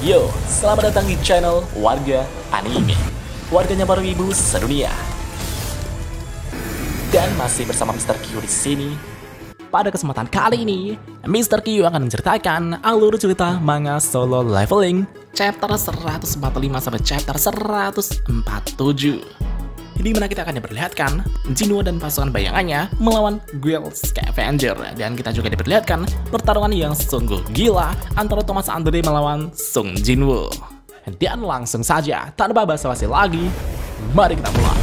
Yo, selamat datang di channel Warga Anime, warganya para wibu sedunia. Dan masih bersama Mr. Q di sini. Pada kesempatan kali ini, Mr. Q akan menceritakan alur cerita manga Solo Leveling chapter 145 sampai chapter 147. Di mana kita akan diperlihatkan Jinwoo dan pasukan bayangannya melawan Guild Scavenger, dan kita juga diperlihatkan pertarungan yang sungguh gila antara Thomas Andre melawan Sung Jinwoo. Dan langsung saja tanpa basa-basi lagi, mari kita mulai.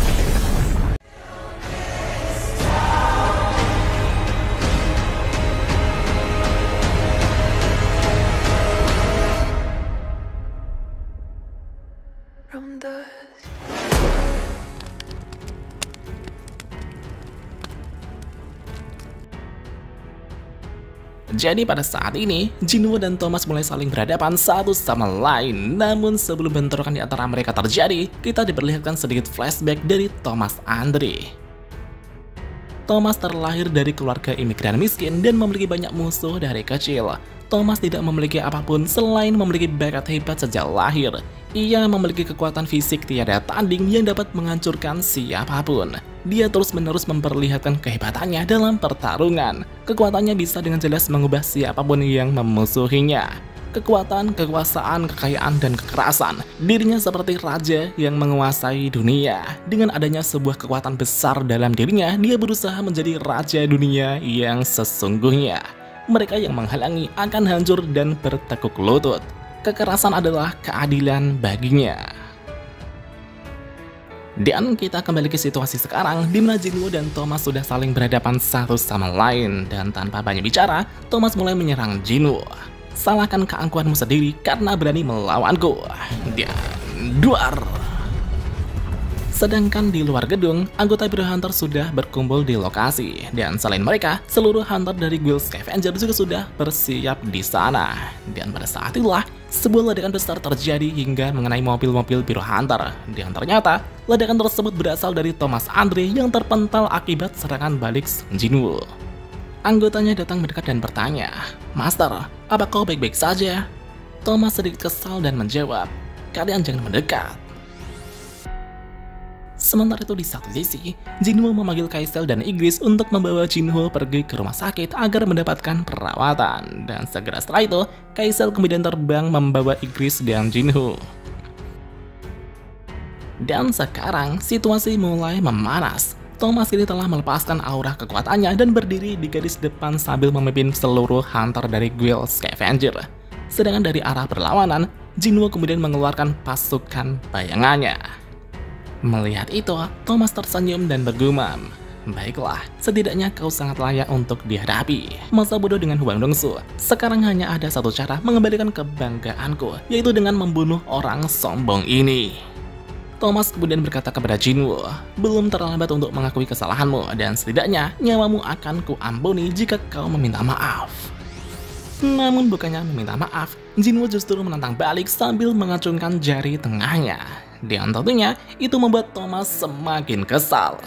Jadi pada saat ini, Jinwoo dan Thomas mulai saling berhadapan satu sama lain. Namun sebelum bentrokan di antara mereka terjadi, kita diperlihatkan sedikit flashback dari Thomas Andre. Thomas terlahir dari keluarga imigran miskin dan memiliki banyak musuh dari kecil. Thomas tidak memiliki apapun selain memiliki bakat hebat sejak lahir. Ia memiliki kekuatan fisik tiada tanding yang dapat menghancurkan siapapun. Dia terus-menerus memperlihatkan kehebatannya dalam pertarungan. Kekuatannya bisa dengan jelas mengubah siapapun yang memusuhinya. Kekuatan, kekuasaan, kekayaan, dan kekerasan. Dirinya seperti raja yang menguasai dunia. Dengan adanya sebuah kekuatan besar dalam dirinya, dia berusaha menjadi raja dunia yang sesungguhnya. Mereka yang menghalangi akan hancur dan bertekuk lutut. Kekerasan adalah keadilan baginya. Dan kita kembali ke situasi sekarang, di mana Jinwoo dan Thomas sudah saling berhadapan satu sama lain. Dan tanpa banyak bicara, Thomas mulai menyerang Jinwoo. Salahkan keangkuhanmu sendiri karena berani melawanku. Dan duar. Sedangkan di luar gedung, anggota Biro Hunter sudah berkumpul di lokasi. Dan selain mereka, seluruh hunter dari Guild Scavenger juga sudah bersiap di sana. Dan pada saat itulah, sebuah ledakan besar terjadi hingga mengenai mobil-mobil Biro Hunter. Dan ternyata, ledakan tersebut berasal dari Thomas Andre yang terpental akibat serangan balik Sung Jinwoo. Anggotanya datang mendekat dan bertanya, "Master, apa kau baik-baik saja?" Thomas sedikit kesal dan menjawab, "Kalian jangan mendekat." Sementara itu di satu sisi, Jinwoo memanggil Kaisel dan Igris untuk membawa Jinwoo pergi ke rumah sakit agar mendapatkan perawatan. Dan segera setelah itu, Kaisel kemudian terbang membawa Igris dan Jinwoo. Dan sekarang, situasi mulai memanas. Thomas kini telah melepaskan aura kekuatannya dan berdiri di garis depan sambil memimpin seluruh hunter dari Guild Scavenger. Sedangkan dari arah perlawanan, Jinwoo kemudian mengeluarkan pasukan bayangannya. Melihat itu, Thomas tersenyum dan bergumam, "Baiklah, setidaknya kau sangat layak untuk dihadapi. Masa bodoh dengan Huang Dongsu. Sekarang hanya ada satu cara mengembalikan kebanggaanku, yaitu dengan membunuh orang sombong ini." Thomas kemudian berkata kepada Jinwoo, "Belum terlambat untuk mengakui kesalahanmu, dan setidaknya nyawamu akan kuampuni jika kau meminta maaf." Namun bukannya meminta maaf, Jinwoo justru menantang balik sambil mengacungkan jari tengahnya. Dan tentunya itu membuat Thomas semakin kesal.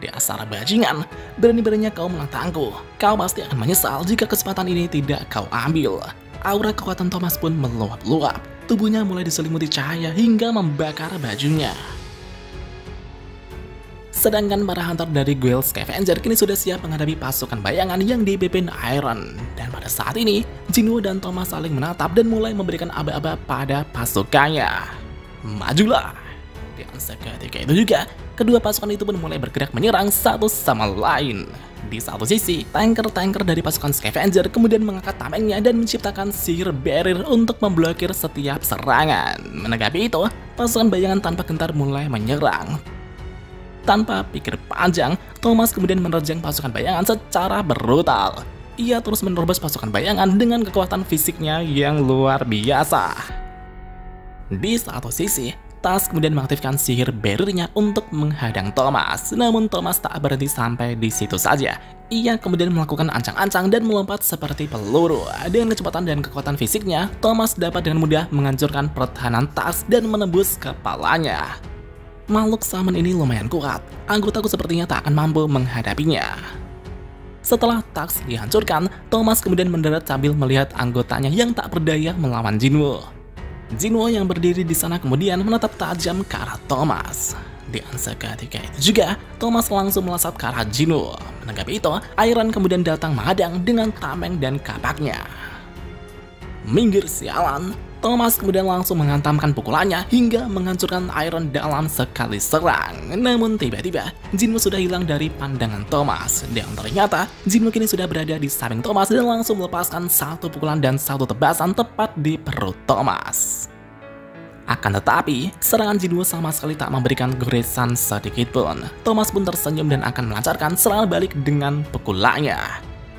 "Dasar bajingan, berani-beraninya kau menantangku. Kau pasti akan menyesal jika kesempatan ini tidak kau ambil." Aura kekuatan Thomas pun meluap-luap. Tubuhnya mulai diselimuti cahaya hingga membakar bajunya. Sedangkan para hunter dari Guild Scavenger kini sudah siap menghadapi pasukan bayangan yang dipimpin Iron. Dan pada saat ini, Jinwoo dan Thomas saling menatap dan mulai memberikan aba-aba pada pasukannya. "Majulah!" Dan seketika itu juga, kedua pasukan itu pun mulai bergerak menyerang satu sama lain. Di satu sisi, tanker-tanker dari pasukan Scavenger kemudian mengangkat tamengnya dan menciptakan sihir barrier untuk memblokir setiap serangan. Menanggapi itu, pasukan bayangan tanpa gentar mulai menyerang. Tanpa pikir panjang, Thomas kemudian menerjang pasukan bayangan secara brutal. Ia terus menerobos pasukan bayangan dengan kekuatan fisiknya yang luar biasa. Di satu sisi, Tas kemudian mengaktifkan sihir barrier-nya untuk menghadang Thomas. Namun Thomas tak berhenti sampai di situ saja. Ia kemudian melakukan ancang-ancang dan melompat seperti peluru. Dengan kecepatan dan kekuatan fisiknya, Thomas dapat dengan mudah menghancurkan pertahanan Tas dan menembus kepalanya. Makhluk summon ini lumayan kuat. Anggotaku sepertinya tak akan mampu menghadapinya. Setelah Tax dihancurkan, Thomas kemudian mendarat sambil melihat anggotanya yang tak berdaya melawan Jinwoo. Jinwoo yang berdiri di sana kemudian menatap tajam ke arah Thomas. Dan seketika itu juga, Thomas langsung melesat ke arah Jinwoo. Menanggapi itu, Iron kemudian datang menghadang dengan tameng dan kapaknya. Minggir sialan, Thomas kemudian langsung menghantamkan pukulannya hingga menghancurkan Iron dalam sekali serang. Namun tiba-tiba, Jinwoo sudah hilang dari pandangan Thomas. Dan ternyata, Jinwoo kini sudah berada di samping Thomas dan langsung melepaskan satu pukulan dan satu tebasan tepat di perut Thomas. Akan tetapi, serangan Jinwoo sama sekali tak memberikan goresan sedikit pun. Thomas pun tersenyum dan akan melancarkan serangan balik dengan pukulannya.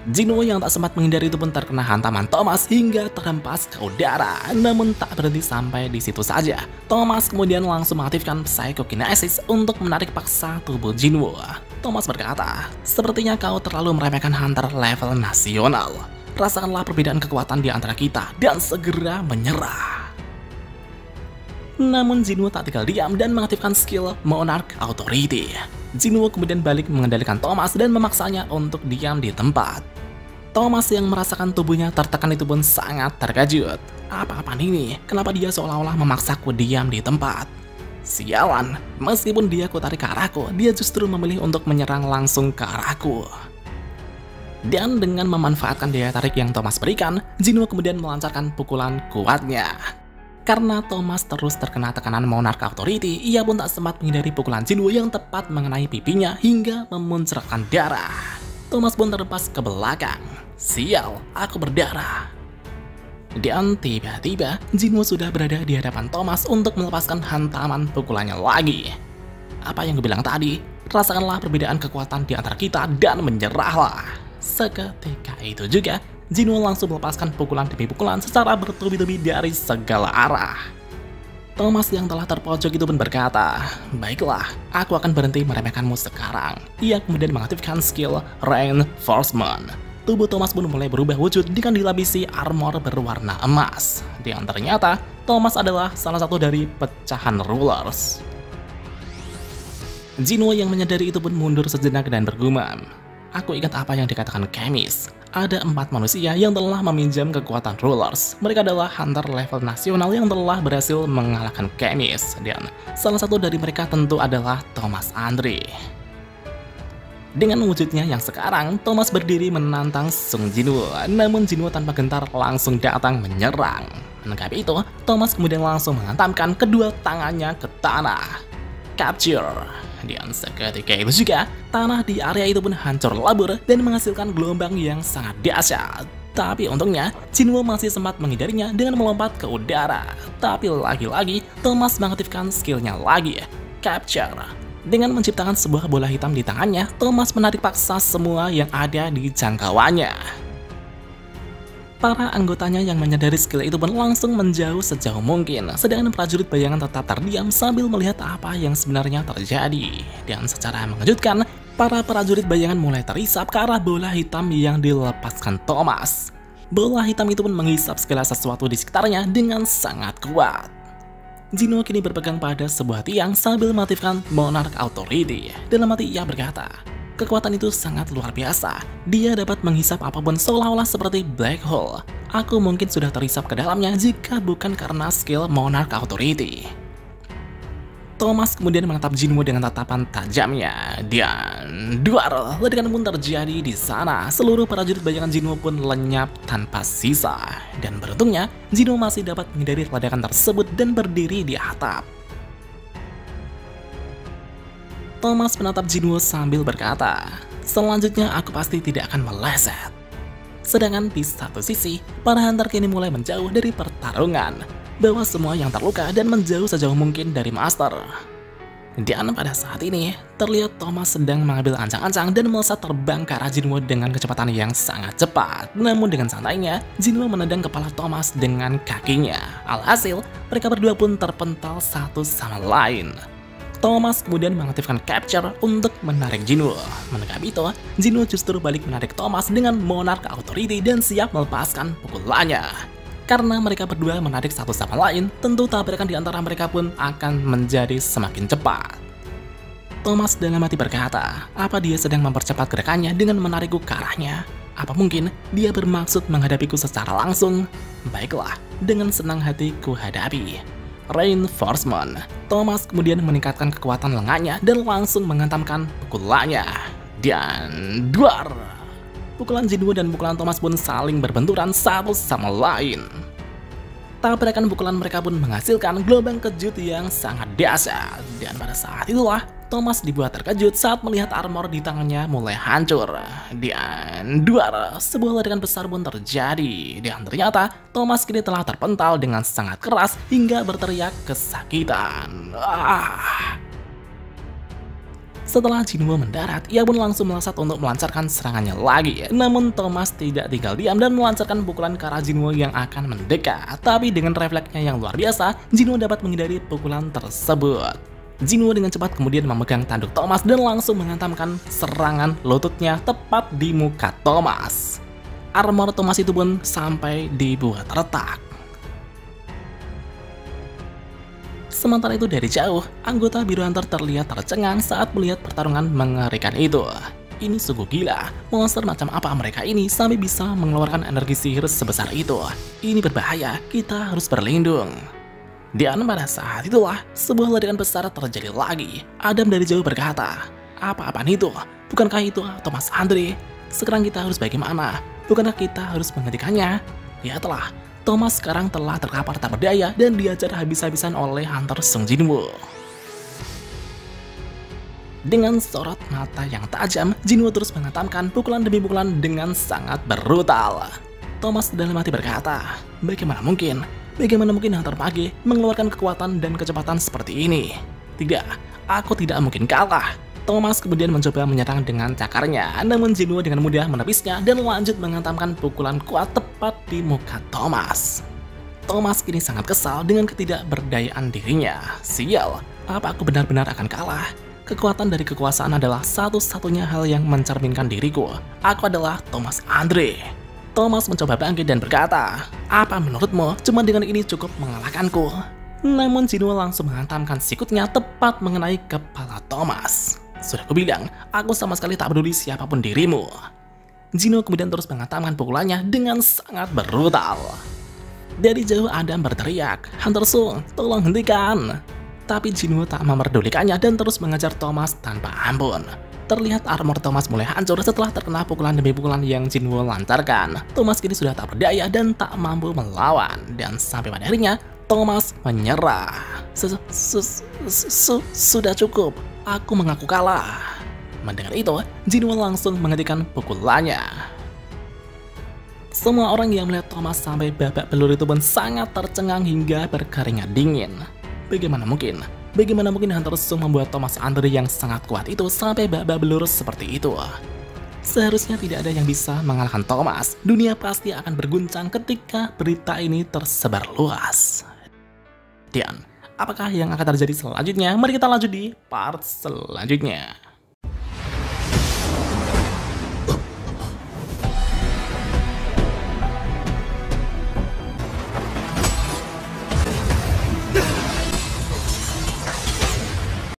Jinwoo yang tak sempat menghindari itu pun terkena hantaman Thomas hingga terhempas ke udara. Namun tak berhenti sampai di situ saja. Thomas kemudian langsung mengaktifkan Psychokinesis untuk menarik paksa tubuh Jinwoo. Thomas berkata, "Sepertinya kau terlalu meremehkan hunter level nasional. Rasakanlah perbedaan kekuatan di antara kita dan segera menyerah." Namun Jinwoo tak tinggal diam dan mengaktifkan skill Monarch Authority. Jinwoo kemudian balik mengendalikan Thomas dan memaksanya untuk diam di tempat. Thomas yang merasakan tubuhnya tertekan itu pun sangat terkejut. Apa-apaan ini? Kenapa dia seolah-olah memaksaku diam di tempat? Sialan, meskipun dia tarik ke arahku, dia justru memilih untuk menyerang langsung ke arahku. Dan dengan memanfaatkan daya tarik yang Thomas berikan, Jinwoo kemudian melancarkan pukulan kuatnya. Karena Thomas terus terkena tekanan Monarch Authority, ia pun tak sempat menghindari pukulan Jinwoo yang tepat mengenai pipinya hingga memuncratkan darah. Thomas pun terlepas ke belakang. Sial, aku berdarah. Dan tiba-tiba, Jinwoo sudah berada di hadapan Thomas untuk melepaskan hantaman pukulannya lagi. Apa yang gue bilang tadi, rasakanlah perbedaan kekuatan di antara kita dan menyerahlah. Seketika itu juga, Jinwoo langsung melepaskan pukulan demi pukulan secara bertubi-tubi dari segala arah. Thomas yang telah terpojok itu pun berkata, "Baiklah, aku akan berhenti meremehkanmu sekarang." Ia kemudian mengaktifkan skill Reinforcement. Tubuh Thomas pun mulai berubah wujud dengan dilapisi armor berwarna emas. Dan ternyata, Thomas adalah salah satu dari pecahan rulers. Jinwoo yang menyadari itu pun mundur sejenak dan bergumam, "Aku ingat apa yang dikatakan Kemis. Ada 4 manusia yang telah meminjam kekuatan rulers. Mereka adalah hunter level nasional yang telah berhasil mengalahkan Kemis. Dan salah satu dari mereka tentu adalah Thomas Andre." Dengan wujudnya yang sekarang, Thomas berdiri menantang Sung Jinwoo. Namun Jinwoo tanpa gentar langsung datang menyerang. Menanggapi itu, Thomas kemudian langsung menghantamkan kedua tangannya ke tanah. Capture. Dan seketika itu juga, tanah di area itu pun hancur lebur dan menghasilkan gelombang yang sangat dahsyat. Tapi untungnya, Jinwoo masih sempat menghindarinya dengan melompat ke udara. Tapi lagi-lagi, Thomas mengaktifkan skillnya lagi, Capture. Dengan menciptakan sebuah bola hitam di tangannya, Thomas menarik paksa semua yang ada di jangkauannya. Para anggotanya yang menyadari skill itu pun langsung menjauh sejauh mungkin, sedangkan prajurit bayangan tetap terdiam sambil melihat apa yang sebenarnya terjadi. Dan secara mengejutkan, para prajurit bayangan mulai terisap ke arah bola hitam yang dilepaskan Thomas. Bola hitam itu pun menghisap segala sesuatu di sekitarnya dengan sangat kuat. Jinwoo kini berpegang pada sebuah tiang sambil mengaktifkan Monarch Authority. Dalam hati ia berkata, "Kekuatan itu sangat luar biasa. Dia dapat menghisap apapun seolah-olah seperti black hole. Aku mungkin sudah terisap ke dalamnya jika bukan karena skill Monarch Authority." Thomas kemudian menatap Jinwoo dengan tatapan tajamnya. Dan duar, ledakan pun terjadi di sana. Seluruh prajurit bayangan Jinwoo pun lenyap tanpa sisa. Dan beruntungnya, Jinwoo masih dapat menghindari ledakan tersebut dan berdiri di atap. Thomas menatap Jinwoo sambil berkata, "Selanjutnya aku pasti tidak akan meleset." Sedangkan di satu sisi, para hunter kini mulai menjauh dari pertarungan. Bawa semua yang terluka dan menjauh sejauh mungkin dari Master. Dan pada saat ini, terlihat Thomas sedang mengambil ancang-ancang dan melesat terbang ke arah Jinwoo dengan kecepatan yang sangat cepat. Namun dengan santainya, Jinwoo menendang kepala Thomas dengan kakinya. Alhasil, mereka berdua pun terpental satu sama lain. Thomas kemudian mengaktifkan Capture untuk menarik Jinwoo. Menanggapi itu, Jinwoo justru balik menarik Thomas dengan Monarch Authority dan siap melepaskan pukulannya. Karena mereka berdua menarik satu sama lain, tentu tabrakan di antara mereka pun akan menjadi semakin cepat. Thomas dalam hati berkata, apa dia sedang mempercepat gerakannya dengan menarikku ke arahnya? Apa mungkin dia bermaksud menghadapiku secara langsung? Baiklah, dengan senang hati ku hadapi. Reinforcement. Thomas kemudian meningkatkan kekuatan lengannya dan langsung menghantamkan pukulannya. Dan duar! Pukulan Jinwoo dan pukulan Thomas pun saling berbenturan satu sama lain. Tabrakan pukulan mereka pun menghasilkan gelombang kejut yang sangat dahsyat. Dan pada saat itulah Thomas dibuat terkejut saat melihat armor di tangannya mulai hancur. Dan duar, sebuah ledakan besar pun terjadi. Dan ternyata Thomas kini telah terpental dengan sangat keras hingga berteriak kesakitan. Setelah Jinwoo mendarat, ia pun langsung melesat untuk melancarkan serangannya lagi. Namun Thomas tidak tinggal diam dan melancarkan pukulan ke arah Jinwoo yang akan mendekat. Tapi dengan refleksnya yang luar biasa, Jinwoo dapat menghindari pukulan tersebut. Jinwoo dengan cepat kemudian memegang tanduk Thomas dan langsung menghantamkan serangan lututnya tepat di muka Thomas. Armor Thomas itu pun sampai dibuat retak. Sementara itu dari jauh, anggota Biru Hunter terlihat tercengang saat melihat pertarungan mengerikan itu. Ini sungguh gila, monster macam apa mereka ini sampai bisa mengeluarkan energi sihir sebesar itu. Ini berbahaya, kita harus berlindung. Dan pada saat itulah, sebuah ledakan besar terjadi lagi. Adam dari jauh berkata, "Apa-apaan itu? Bukankah itu Thomas Andre? Sekarang kita harus bagaimana? Bukankah kita harus menghentikannya?" Lihatlah, Thomas sekarang telah terkapar tak berdaya dan diajar habis-habisan oleh Hunter Sung Jinwoo. Dengan sorot mata yang tajam, Jinwoo terus menghantamkan pukulan demi pukulan dengan sangat brutal. Thomas dalam hati berkata, bagaimana mungkin Hunter Mage mengeluarkan kekuatan dan kecepatan seperti ini? Tidak, aku tidak mungkin kalah. Thomas kemudian mencoba menyerang dengan cakarnya, namun Jinwoo dengan mudah menepisnya dan lanjut menghantamkan pukulan kuat tepat di muka Thomas. Thomas kini sangat kesal dengan ketidakberdayaan dirinya. Sial, apa aku benar-benar akan kalah? Kekuatan dari kekuasaan adalah satu-satunya hal yang mencerminkan diriku. Aku adalah Thomas Andre. Thomas mencoba bangkit dan berkata, apa menurutmu cuma dengan ini cukup mengalahkanku? Namun Jinwoo langsung menghantamkan sikutnya tepat mengenai kepala Thomas. Sudah kubilang, aku sama sekali tak peduli siapapun dirimu. Jinwoo kemudian terus menghantamkan pukulannya dengan sangat brutal. Dari jauh Adam berteriak, Hunter Sung, tolong hentikan. Tapi Jinwoo tak memperdulikannya dan terus mengejar Thomas tanpa ampun. Terlihat armor Thomas mulai hancur setelah terkena pukulan demi pukulan yang Jinwoo lancarkan. Thomas kini sudah tak berdaya dan tak mampu melawan. Dan sampai pada akhirnya, Thomas menyerah. Sudah cukup. Aku mengaku kalah. Mendengar itu, Jinwoo langsung menghentikan pukulannya. Semua orang yang melihat Thomas sampai babak belur itu pun sangat tercengang hingga berkeringat dingin. Bagaimana mungkin Hunter Sung membuat Thomas Andre yang sangat kuat itu sampai babak belur seperti itu? Seharusnya tidak ada yang bisa mengalahkan Thomas. Dunia pasti akan berguncang ketika berita ini tersebar luas. Dan apakah yang akan terjadi selanjutnya? Mari kita lanjut di part selanjutnya.